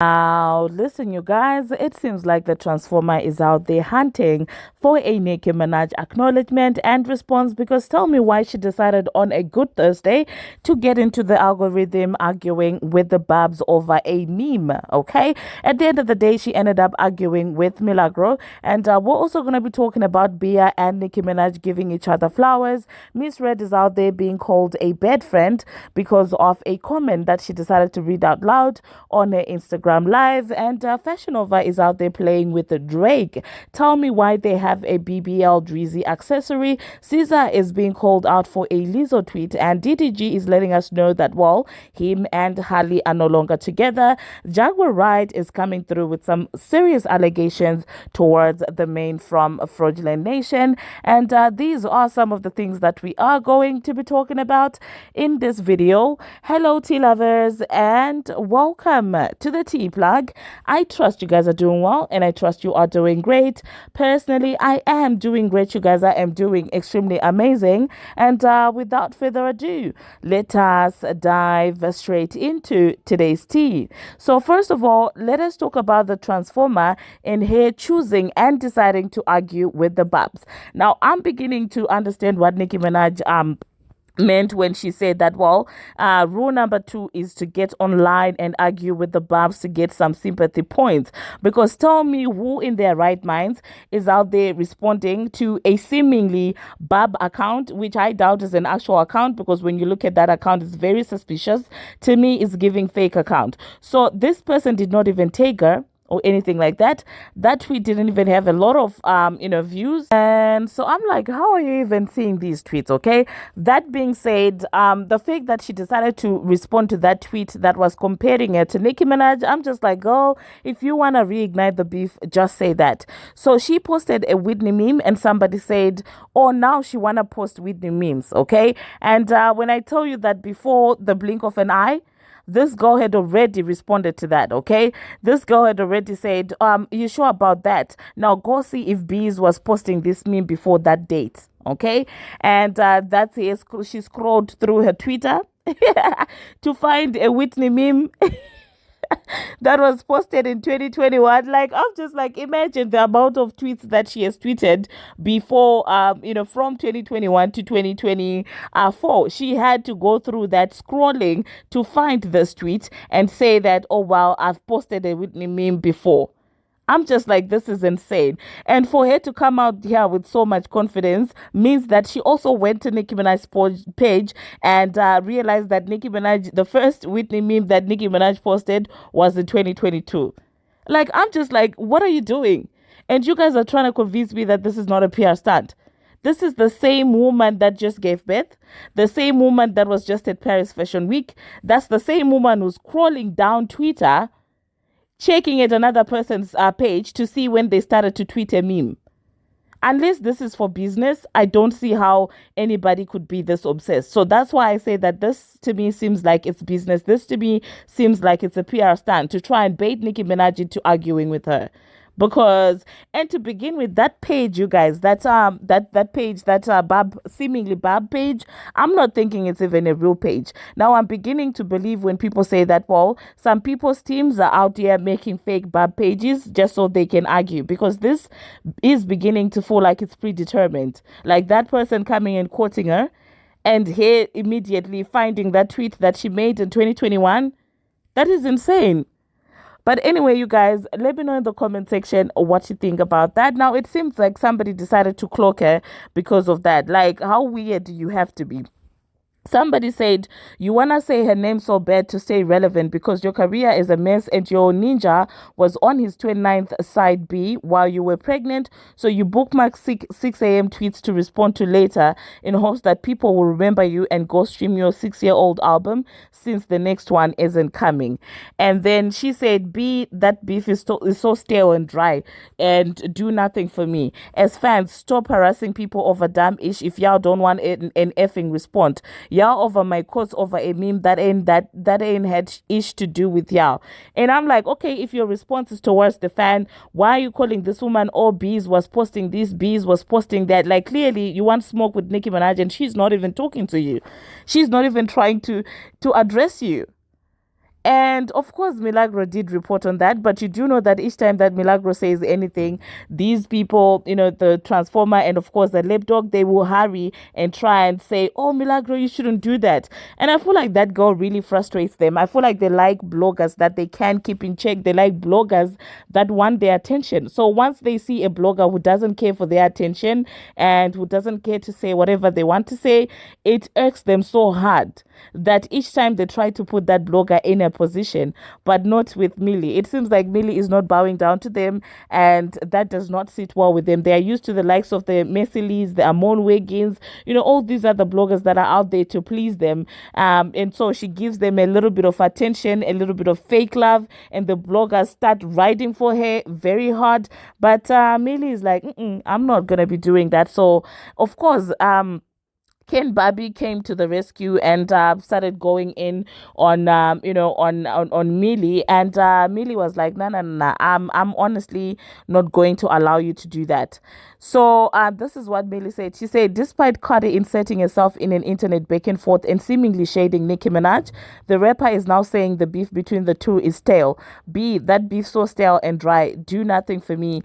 Now, listen, you guys, it seems like the Transformer is out there hunting for a Nicki Minaj acknowledgement and response because tell me why she decided on a good Thursday to get into the algorithm arguing with the Barbz over a meme, okay? At the end of the day, she ended up arguing with Milagro, and we're also going to be talking about Bia and Nicki Minaj giving each other flowers. Miss Red is out there being called a bad friend because of a comment that she decided to read out loud on her Instagram Live, and Fashion Nova is out there playing with the Drake. Tell me why they have a BBL Drizzy accessory. Cesar is being called out for a Lizzo tweet, and DDG is letting us know that, well, him and Halle are no longer together. Jaguar Wright is coming through with some serious allegations towards the main from Fraudulent Nation, and these are some of the things that we are going to be talking about in this video. Hello, tea lovers, and welcome to the tea plug. I trust you guys are doing well, and I trust you are doing great. Personally, I am doing great. You guys, I am doing extremely amazing. And without further ado, let us dive straight into today's tea. So first of all, let us talk about the Transformer in here choosing and deciding to argue with the Barbz. Now, I'm beginning to understand what Nicki Minaj meant when she said that, well, rule number 2 is to get online and argue with the Barbz to get some sympathy points. Because tell me who in their right minds is out there responding to a seemingly Barb account, which I doubt is an actual account, because when you look at that account, it's very suspicious. To me, it's giving fake account. So this person did not even take her or anything like that. That tweet didn't even have a lot of views, and so I'm like, how are you even seeing these tweets? Okay, that being said, the fact that she decided to respond to that tweet that was comparing her to Nicki Minaj, I'm just like, oh, if you want to reignite the beef, just say that. So she posted a Whitney meme, and somebody said, oh, now she want to post Whitney memes. Okay, and when I tell you that before the blink of an eye, this girl had already responded to that, okay? This girl had already said, you sure about that? Now go see if Bees was posting this meme before that date, okay? And that's it. She scrolled through her Twitter to find a Whitney meme that was posted in 2021. Like, I'm just like, imagine the amount of tweets that she has tweeted before, from 2021 to 2024. She had to go through that scrolling to find this tweet and say that, oh, wow, I've posted a Whitney meme before. I'm just like, this is insane. And for her to come out here with so much confidence means that she also went to Nicki Minaj's page and realized that Nicki Minaj, the first Whitney meme that Nicki Minaj posted was in 2022. Like, I'm just like, what are you doing? And you guys are trying to convince me that this is not a PR stunt. This is the same woman that just gave birth, the same woman that was just at Paris Fashion Week. That's the same woman who's crawling down Twitter, checking at another person's page to see when they started to tweet a meme. Unless this is for business, I don't see how anybody could be this obsessed. So that's why I say that this to me seems like it's business. This to me seems like it's a PR stunt to try and bait Nicki Minaj into arguing with her. Because, and to begin with, that page, you guys, that page, that seemingly Barb page, I'm not thinking it's even a real page. Now I'm beginning to believe when people say that, well, some people's teams are out there making fake Barb pages just so they can argue, because this is beginning to feel like it's predetermined. Like that person coming and quoting her, and here immediately finding that tweet that she made in 2021. That is insane. But anyway, you guys, let me know in the comment section what you think about that. Now, it seems like somebody decided to cloak her because of that. Like, how weird do you have to be? Somebody said, you want to say her name so bad to stay relevant because your career is a mess and your ninja was on his 29th side B while you were pregnant. So you bookmark 6 a.m. tweets to respond to later in hopes that people will remember you and go stream your 6-year-old album since the next one isn't coming. And then she said, B, that beef is so stale and dry and do nothing for me. As fans, stop harassing people over dumb ish if y'all don't want an effing response. Y'all over my quotes over a meme that ain't had ish to do with y'all. And I'm like, okay, if your response is towards the fan, why are you calling this woman, oh, Bees was posting this, Bees was posting that? Like, clearly you want smoke with Nicki Minaj and she's not even talking to you. She's not even trying to address you. And of course, Milagro did report on that, but you do know that each time that Milagro says anything, these people, the Transformer and of course the Lip Dog, they will hurry and try and say, oh, Milagro, you shouldn't do that. And I feel like that girl really frustrates them. I feel like they like bloggers that they can keep in check. They like bloggers that want their attention. So once they see a blogger who doesn't care for their attention and who doesn't care to say whatever they want to say, it irks them so hard that each time they try to put that blogger in a position, but not with Millie. It seems like Millie is not bowing down to them, and that does not sit well with them. They are used to the likes of the Messi Lees, the Amon Wiggins, all these other bloggers that are out there to please them. And so she gives them a little bit of attention, a little bit of fake love, and the bloggers start riding for her very hard. But Millie is like, I'm not going to be doing that. So, of course, Ken Barbie came to the rescue and started going in on on Millie, and Millie was like, no, no, no, no, I'm honestly not going to allow you to do that. So this is what Millie said. She said, despite Cardi inserting herself in an internet back and forth and seemingly shading Nicki Minaj, the rapper is now saying the beef between the two is stale. That beef so stale and dry. Do nothing for me.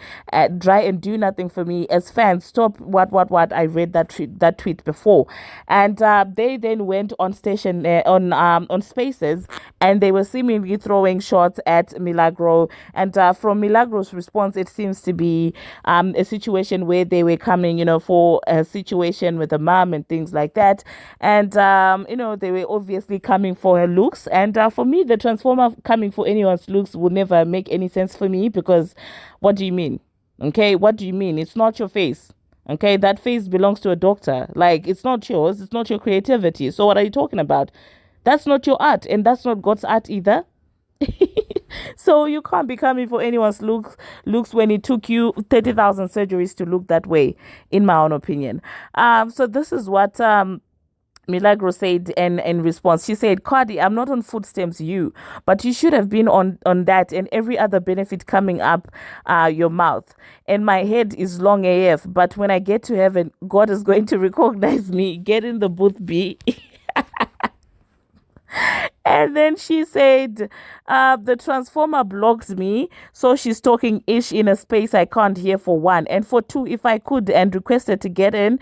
Dry and do nothing for me. As fans, stop what. I read that tweet before. And they then went on station on Spaces, and they were seemingly throwing shots at Milagro. And from Milagro's response, it seems to be a situation where they were coming, for a situation with a mom and things like that. And they were obviously coming for her looks. And for me, the Transformer coming for anyone's looks will never make any sense for me, because what do you mean? Okay, what do you mean? It's not your face. Okay, that face belongs to a doctor. Like, it's not yours. It's not your creativity. So what are you talking about? That's not your art, and that's not God's art either. So you can't be coming for anyone's looks when it took you 30,000 surgeries to look that way, in my own opinion. So this is what Milagro said in response. She said, Cardi, I'm not on food stamps, but you should have been on that and every other benefit coming up your mouth. And my head is long AF, but when I get to heaven, God is going to recognize me. Get in the booth, B. And then she said, the Transformer blocked me, so she's talking ish in a space I can't hear, for one. And for two, if I could and requested to get in,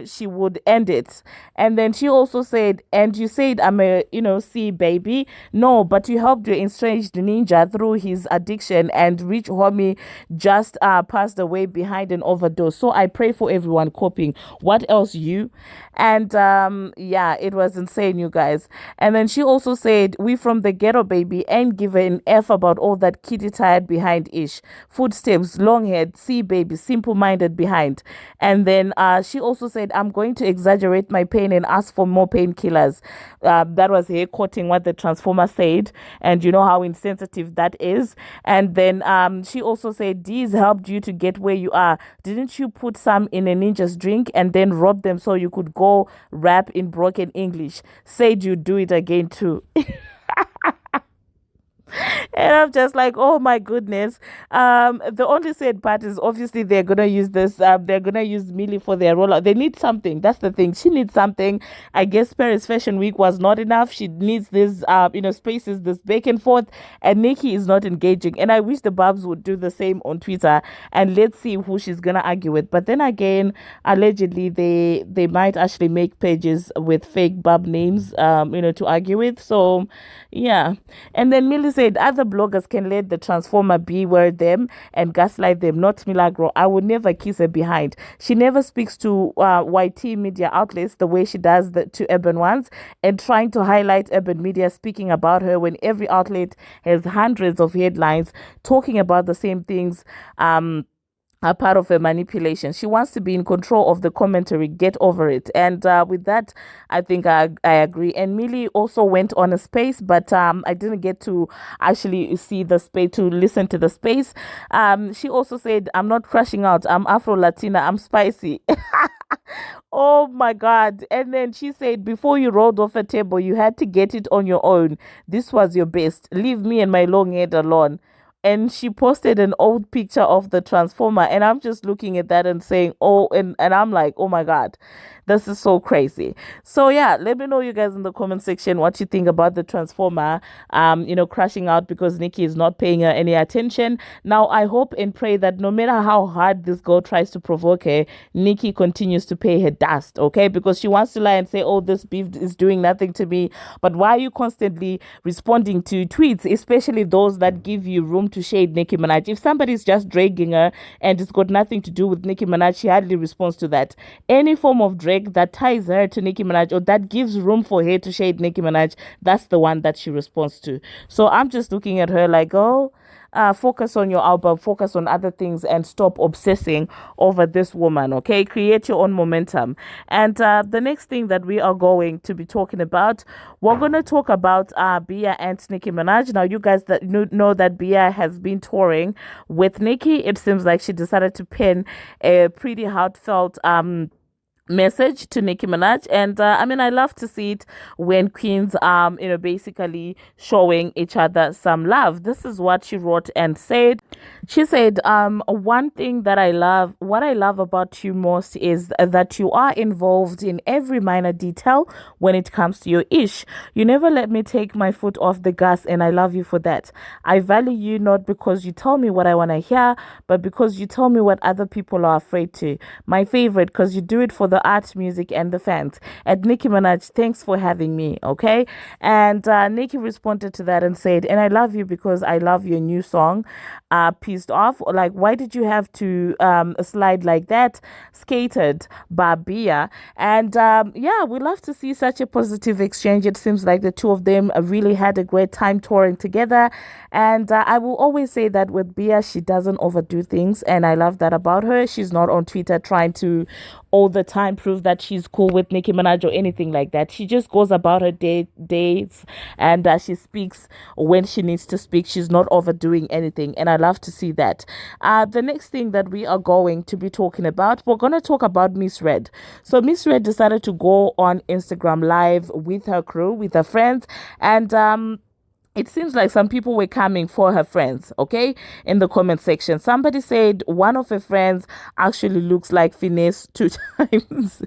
she would end it. And then she also said, and you said I'm a, see, baby. No, but you helped your estranged ninja through his addiction, and rich homie just passed away behind an overdose. So I pray for everyone coping. What else, you? And it was insane, you guys. And then she also said, we from the ghetto, baby, ain't give an F about all that kitty tired behind ish. Footsteps, long head, see, baby, simple minded behind. And then she also said, I'm going to exaggerate my pain and ask for more painkillers. That was her quoting what the Transformer said. And you know how insensitive that is. And then she also said, D's helped you to get where you are. Didn't you put some in a ninja's drink and then rob them so you could go rap in broken English? Said you do it again too. And I'm just like, oh my goodness. The only sad part is obviously they're gonna use this. They're gonna use Millie for their rollout. They need something. That's the thing. She needs something. I guess Paris Fashion Week was not enough. She needs this, spaces, this back and forth. And Nicki is not engaging. And I wish the Barbz would do the same on Twitter. And let's see who she's gonna argue with. But then again, allegedly they might actually make pages with fake Barb names, to argue with. So yeah. And then Millie said other bloggers can let the Transformer beware them and gaslight them, not Milagro. I would never kiss her behind. She never speaks to YT media outlets the way she does to urban ones, and trying to highlight urban media speaking about her when every outlet has hundreds of headlines talking about the same things. Are part of a manipulation. She wants to be in control of the commentary. Get over it. And with that, I think I agree. And Millie also went on a space, but I didn't get to actually see the space, to listen to the space. She also said, I'm not crashing out. I'm Afro-Latina. I'm spicy. Oh my God. And then she said, before you rolled off a table, you had to get it on your own. This was your best. Leave me and my long head alone. And she posted an old picture of the Transformer, and I'm just looking at that and saying, oh, and I'm like, oh my God, This is so crazy. So yeah, let me know you guys in the comment section what you think about the transformer crashing out because Nicki is not paying her any attention. Now I hope and pray that no matter how hard this girl tries to provoke her, Nicki continues to pay her dust, okay? Because she wants to lie and say, oh, this beef is doing nothing to me. But why are you constantly responding to tweets, especially those that give you room to shade Nicki Minaj? If somebody's just dragging her and it's got nothing to do with Nicki Minaj, she hardly responds to that. Any form of drag that ties her to Nicki Minaj or that gives room for her to shade Nicki Minaj, that's the one that she responds to. So I'm just looking at her like, oh, focus on your album, focus on other things, and stop obsessing over this woman, okay? Create your own momentum. And the next thing that we are going to be talking about, we're going to talk about Bia and Nicki Minaj. Now, you guys that know that Bia has been touring with Nicki. It seems like she decided to pen a pretty heartfelt message to Nicki Minaj, and I love to see it when queens basically showing each other some love. This is what she wrote and said. She said, one thing that what I love about you most is that you are involved in every minor detail when it comes to your ish. You never let me take my foot off the gas, and I love you for that. I value you not because you tell me what I want to hear, but because you tell me what other people are afraid to. My favorite, because you do it for the art, music, and the fans. And Nicki Minaj, thanks for having me, okay? And Nicki responded to that and said, and I love you because I love your new song, Pissed Off. Like, why did you have to slide like that? Skated by Bia. And yeah, we love to see such a positive exchange. It seems like the two of them really had a great time touring together. And I will always say that with Bia, she doesn't overdo things. And I love that about her. She's not on Twitter trying to all the time prove that she's cool with Nicki Minaj or anything like that. She just goes about her dates and she speaks when she needs to speak. She's not overdoing anything, and I love to see that. The next thing that we are going to be talking about, we're going to talk about Miss Red. So Miss Red decided to go on Instagram Live with her crew, with her friends, and it seems like some people were coming for her friends, okay, in the comment section. Somebody said one of her friends actually looks like Finesse 2 times.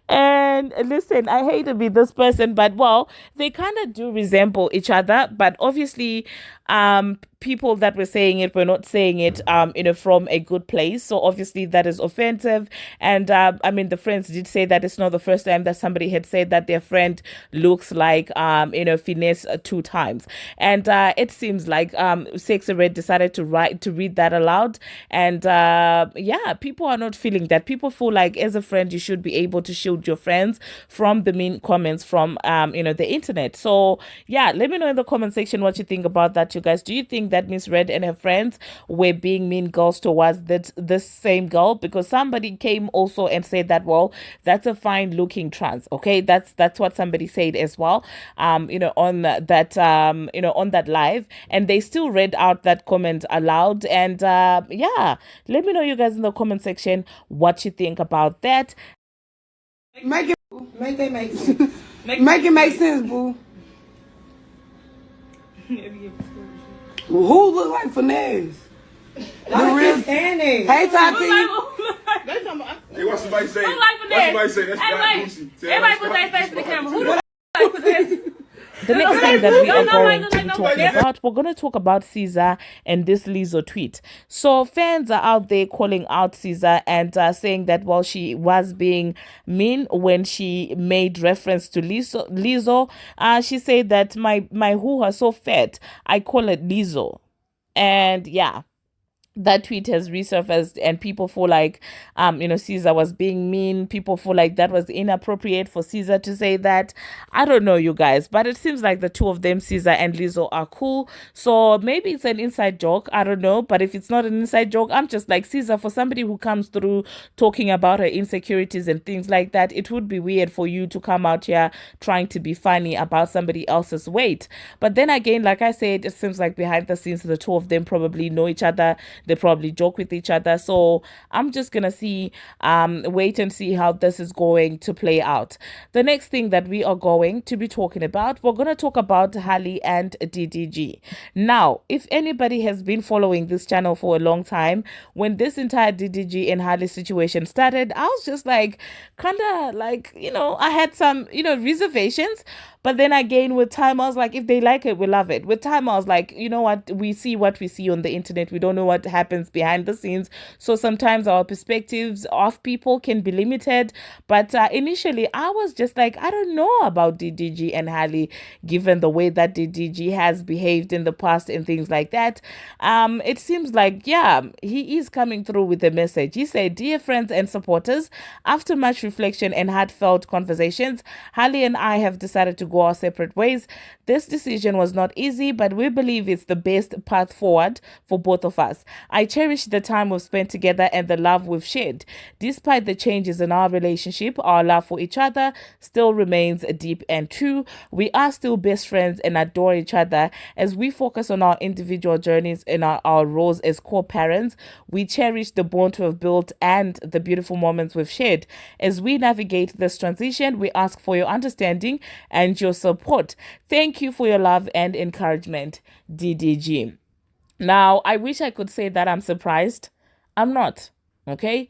And listen, I hate to be this person, but well, they kind of do resemble each other, but obviously people that were saying it were not saying it from a good place, so obviously that is offensive. And the friends did say that it's not the first time that somebody had said that their friend looks like Finesse 2 times. And it seems like Sexyy Red decided to read that aloud. And yeah, people are not feeling that. People feel like as a friend you should be able to shield your friends from the mean comments from the internet. So yeah, let me know in the comment section what you think about that, you guys. Do you think that Miss Red and her friends were being mean girls towards this same girl? Because somebody came also and said that, well, that's a fine looking trans, okay? That's what somebody said as well on that live, and they still read out that comment aloud. And yeah, let me know you guys in the comment section what you think about that. Make it make sense. Make it make sense, boo. Who look like Finesse? The real Hey, Tati. Hey, what's somebody saying? Who like Finesse? What's somebody saying? That's everybody put their face in the camera. Who like Finesse? The next thing that we are going to be talking about, we're going to talk about Cesar and this Lizzo tweet. So fans are out there calling out Cesar and saying that, well, she was being mean when she made reference to Lizzo. She said that my hoo are so fat, I call it Lizzo. And yeah, that tweet has resurfaced and people feel like Cesar was being mean. People feel like that was inappropriate for Cesar to say that. I don't know, you guys, but it seems like the two of them, Cesar and Lizzo, are cool. So maybe it's an inside joke, I don't know. But if it's not an inside joke, I'm just like, Cesar, for somebody who comes through talking about her insecurities and things like that, it would be weird for you to come out here trying to be funny about somebody else's weight. But then again, like I said, it seems like behind the scenes the two of them probably know each other. They probably joke with each other. So I'm just gonna wait and see how this is going to play out. The next thing that we are going to be talking about, we're gonna talk about Halle and DDG. Now, if anybody has been following this channel for a long time, when this entire DDG and Halle situation started, I was just like, kind of like, I had some, reservations. But then again, with time, I was like, if they like it, we love it. With time, I was like, you know what? We see what we see on the internet. We don't know what happens behind the scenes. So sometimes our perspectives of people can be limited. But initially, I was just like, I don't know about DDG and Halle, given the way that DDG has behaved in the past and things like that. It seems like, yeah, he is coming through with a message. He said, "Dear friends and supporters, after much reflection and heartfelt conversations, Halle and I have decided to go our separate ways. This decision was not easy, but we believe it's the best path forward for both of us. I cherish the time we've spent together and the love we've shared. Despite the changes in our relationship, our love for each other still remains deep and true. We are still best friends and adore each other. As we focus on our individual journeys and our roles as co-parents, we cherish the bond we've built and the beautiful moments we've shared. As we navigate this transition, we ask for your understanding and your support. Thank you for your love and encouragement, DDG." Now, I wish I could say that I'm surprised. I'm not, okay?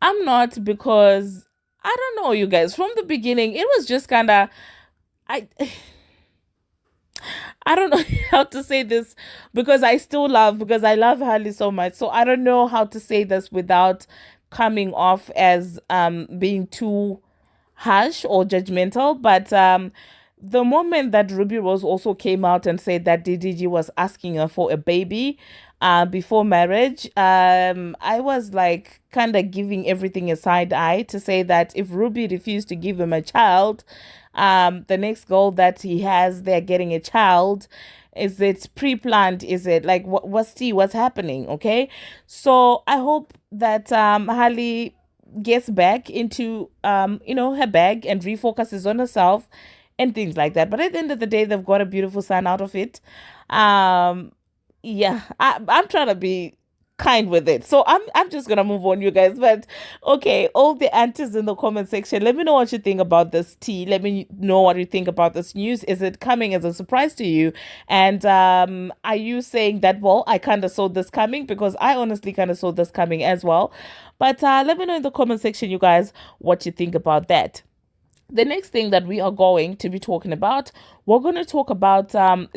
I'm not, because I don't know, you guys. From the beginning, it was just kind of, I don't know how to say this, because I love Halle so much. So I don't know how to say this without coming off as being too harsh or judgmental. But the moment that Ruby Rose also came out and said that DDG was asking her for a baby before marriage, I was like kind of giving everything a side eye to say that if Ruby refused to give him a child, the next goal that he has, they're getting a child. Is it pre-planned? Is it like what's happening? Okay, so I hope that Halle gets back into her bag and refocuses on herself and things like that. But at the end of the day, they've got a beautiful son out of it. Yeah, I'm trying to be kind with it, so I'm just gonna move on, you guys. But okay, all the aunties in the comment section, let me know what you think about this tea. Let me know what you think about this news. Is it coming as a surprise to you? And are you saying that, well, I kind of saw this coming? Because I honestly kind of saw this coming as well. But let me know in the comment section, you guys, what you think about that. The next thing that we are going to be talking about, we're going to talk about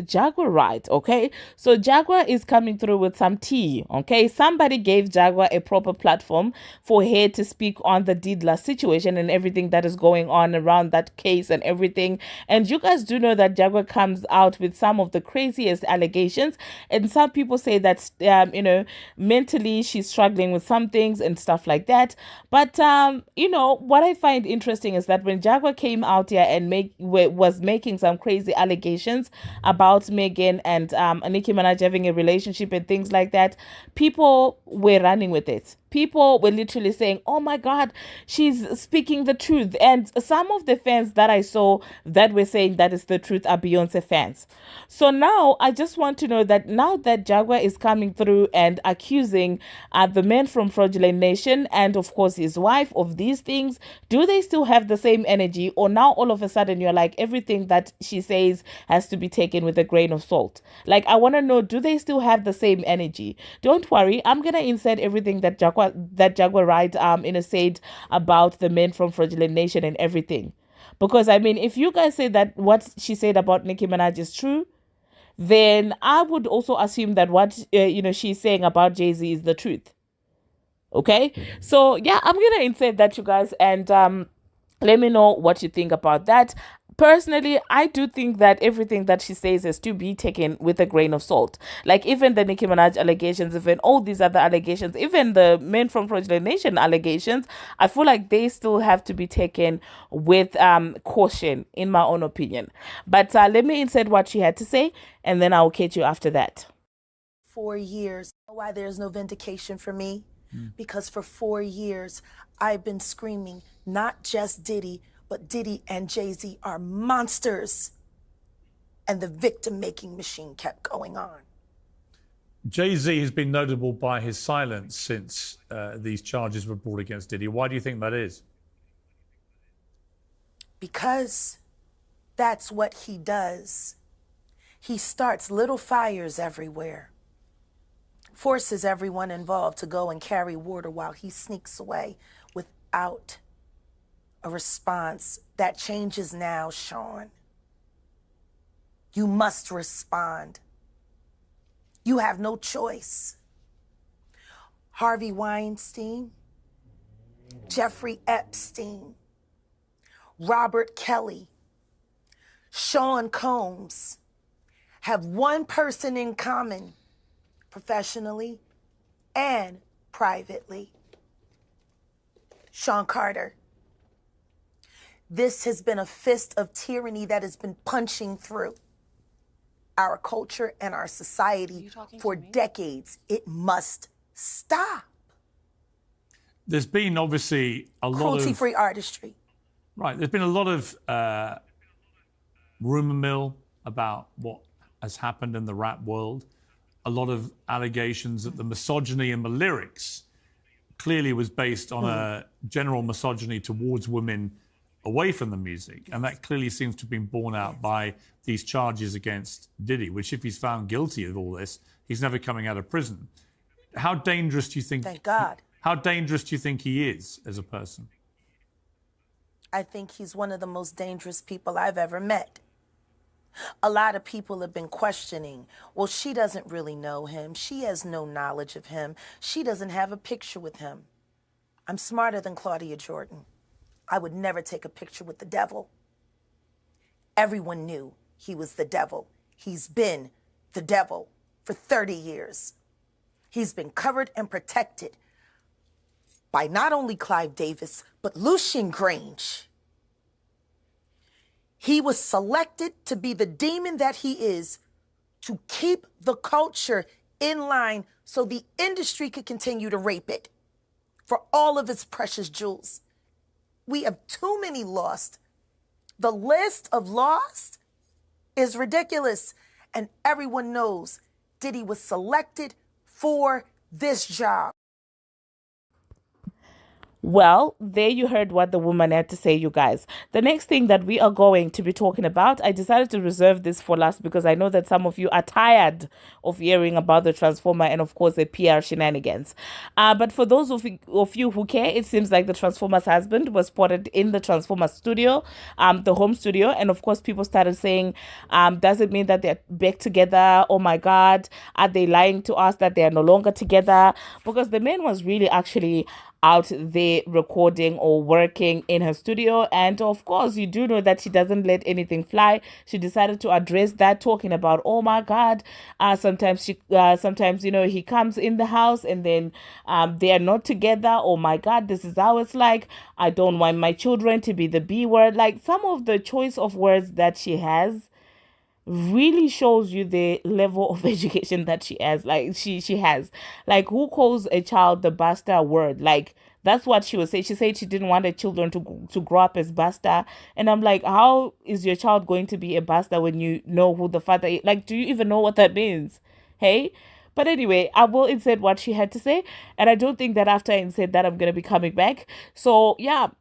Jaguar Wright, okay? So Jaguar is coming through with some tea, okay? Somebody gave Jaguar a proper platform for her to speak on the Didla situation and everything that is going on around that case and everything. And you guys do know that Jaguar comes out with some of the craziest allegations. And some people say that, mentally she's struggling with some things and stuff like that. But, what I find interesting is that when Jaguar came out here and was making some crazy allegations about Megan and Nicki Minaj having a relationship and things like that, people were running with it. People were literally saying, oh my God, she's speaking the truth. And some of the fans that I saw that were saying that is the truth are Beyonce fans. So now I just want to know that now that Jaguar is coming through and accusing the men from Fraudulent Nation and of course his wife of these things, do they still have the same energy? Or now all of a sudden you're like, everything that she says has to be taken with a grain of salt? Like, I want to know, do they still have the same energy? Don't worry, I'm going to insert everything that Jaguar Wright said about the men from Fraudulent Nation and everything. Because I mean, if you guys say that what she said about Nicki Minaj is true, then I would also assume that what she's saying about Jay-Z is the truth. Okay, so yeah, I'm gonna insert that, you guys, and let me know what you think about that. Personally, I do think that everything that she says is to be taken with a grain of salt. Like even the Nicki Minaj allegations, even all these other allegations, even the men from Fraudulent Nation allegations, I feel like they still have to be taken with caution, in my own opinion. But let me insert what she had to say, and then I'll catch you after that. 4 years. Why there's no vindication for me? Because for 4 years, I've been screaming, not just Diddy, but Diddy and Jay-Z are monsters. And the victim-making machine kept going on. Jay-Z has been notable by his silence since these charges were brought against Diddy. Why do you think that is? Because that's what he does. He starts little fires everywhere, forces everyone involved to go and carry water while he sneaks away without a response. That changes now, Sean. You must respond. You have no choice. Harvey Weinstein, Jeffrey Epstein, Robert Kelly, Sean Combs have one person in common, professionally and privately. Sean Carter. This has been a fist of tyranny that has been punching through our culture and our society for decades. It must stop. There's been obviously a lot of cruelty-free artistry. Right. There's been a lot of rumor mill about what has happened in the rap world. A lot of allegations that the misogyny in the lyrics clearly was based on a general misogyny towards women away from the music. And that clearly seems to have been borne out by these charges against Diddy, which if he's found guilty of all this, he's never coming out of prison. How dangerous do you think... Thank God. How dangerous do you think he is as a person? I think he's one of the most dangerous people I've ever met. A lot of people have been questioning, well, she doesn't really know him. She has no knowledge of him. She doesn't have a picture with him. I'm smarter than Claudia Jordan. I would never take a picture with the devil. Everyone knew he was the devil. He's been the devil for 30 years. He's been covered and protected by not only Clive Davis, but Lucian Grange. He was selected to be the demon that he is, to keep the culture in line so the industry could continue to rape it for all of its precious jewels. We have too many lost. The list of lost is ridiculous. And everyone knows Diddy was selected for this job. Well, there you heard what the woman had to say, you guys. The next thing that we are going to be talking about, I decided to reserve this for last because I know that some of you are tired of hearing about the Transformer and, of course, the PR shenanigans. But for those of you who care, it seems like the Transformer's husband was spotted in the Transformer studio, the home studio. And, of course, people started saying, does it mean that they're back together? Oh, my God. Are they lying to us that they are no longer together? Because the man was really actually out there recording or working in her studio, and of course you do know that she doesn't let anything fly. She decided to address that, talking about, oh my God, sometimes you know, he comes in the house and then they are not together. Oh my God, this is how it's like. I don't want my children to be the B word. Like, some of the choice of words that she has really shows you the level of education that she has. Like, she has, like, who calls a child the bastard word? Like, that's what she was saying. She said she didn't want her children to grow up as bastard. And I'm like, how is your child going to be a bastard when you know who the father is? Like, do you even know what that means? Hey? But anyway, I will insert what she had to say. And I don't think that after I insert that, I'm going to be coming back. So, yeah.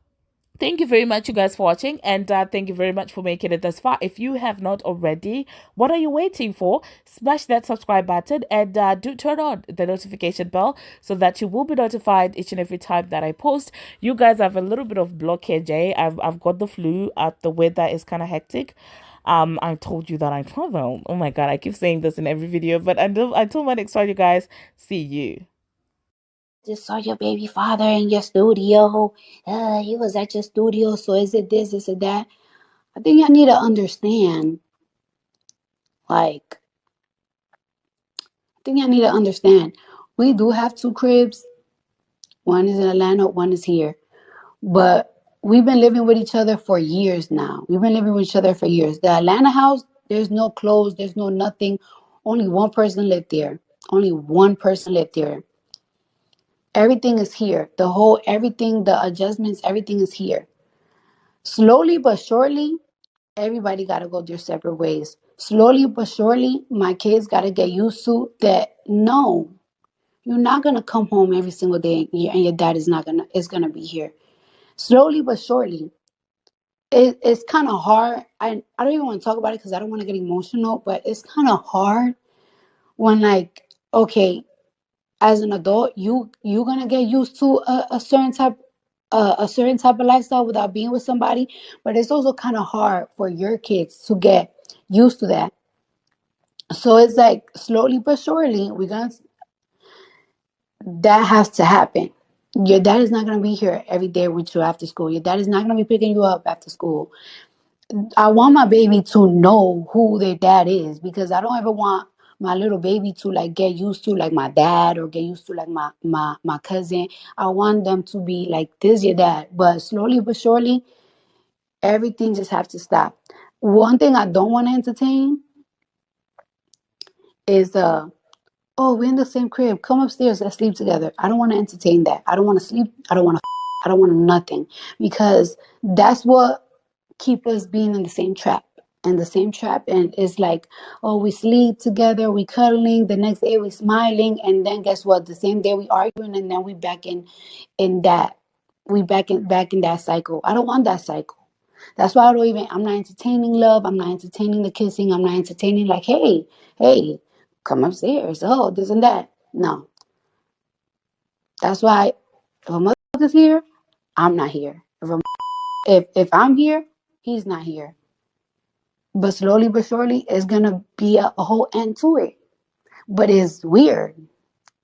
Thank you very much, you guys, for watching, and thank you very much for making it this far. If you have not already, what are you waiting for? Smash that subscribe button and do turn on the notification bell so that you will be notified each and every time that I post. You guys have a little bit of blockage, eh? I've got the flu. The weather is kind of hectic. I told you that I travel. Oh my God, I keep saying this in every video, but until my next one, you guys, see you. Just saw your baby father in your studio. He was at your studio, so is it this, is it that? I think I need to understand, we do have 2 cribs. One is in Atlanta, one is here. But we've been living with each other for years now. We've been living with each other for years. The Atlanta house, there's no clothes, there's no nothing. Only one person lived there. Only one person lived there. Everything is here. Everything, the adjustments, everything is here. Slowly but surely, everybody got to go their separate ways. slowly but surely, my kids got to get used to that. No, you're not going to come home every single day and your dad is going to be here. Slowly but surely. It's kind of hard. I don't even want to talk about it because I don't want to get emotional, but it's kind of hard when, like, okay, as an adult, you're gonna get used to a certain type of lifestyle without being with somebody, but it's also kind of hard for your kids to get used to that. So it's like slowly but surely that has to happen. Your dad is not gonna be here every day with you after school. Your dad is not gonna be picking you up after school. I want my baby to know who their dad is, because I don't ever want my little baby to like get used to like my dad or get used to like my cousin. I want them to be like, this your dad. But slowly but surely, everything just has to stop. One thing I don't want to entertain is oh, we're in the same crib. Come upstairs, let's sleep together. I don't want to entertain that. I don't want to sleep. I don't want to I don't want nothing, because that's what keep us being in the same trap. And it's like, oh, we sleep together, we cuddling, the next day we smiling, and then guess what, the same day we arguing, and then we back in that back in that cycle. I don't want that cycle. That's why I'm not entertaining love, I'm not entertaining the kissing, I'm not entertaining like, hey, come upstairs, oh, this and that. No. That's why if a motherfucker's here, I'm not here. If I'm here, he's not here. But slowly but surely, it's gonna be a whole end to it. But it's weird.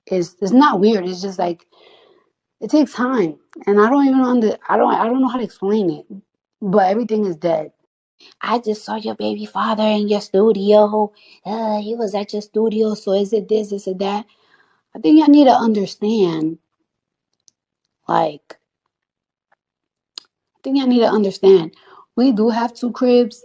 It's not weird. It's just like, it takes time, and I don't even I don't know how to explain it. But everything is dead. I just saw your baby father in your studio. He was at your studio. So is it this? Is it that? I think I need to understand. Like, I think I need to understand. We do have two cribs.